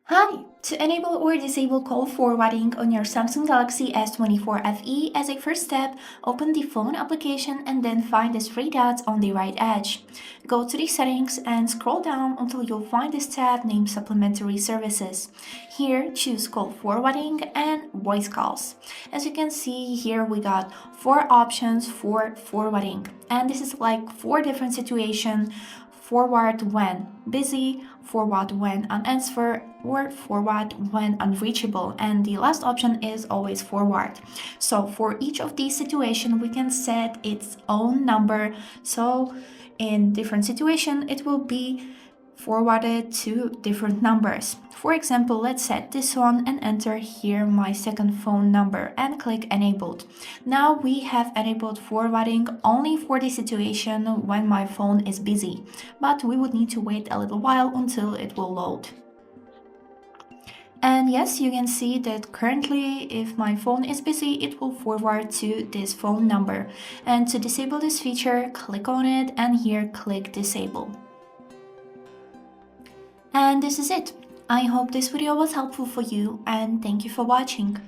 Hi! To enable or disable call forwarding on your Samsung Galaxy S24 FE, as a first step, open the phone application and then find the three dots on the right edge. Go to the settings and scroll down until you'll find this tab named Supplementary Services. Here, choose call forwarding and voice calls. As you can see here, we got four options for forwarding, and this is like four different situations: forward when busy, forward when unanswered, or forward when unreachable, and the last option is always forward. So for each of these situations we can set its own number, so in different situation it will be forwarded to different numbers. For example, let's set this one and enter here my second phone number and click enabled. Now we have enabled forwarding only for the situation when my phone is busy, but we would need to wait a little while until it will load. And yes, you can see that currently if my phone is busy, it will forward to this phone number. And to disable this feature, click on it and here click disable. And this is it. I hope this video was helpful for you and thank you for watching.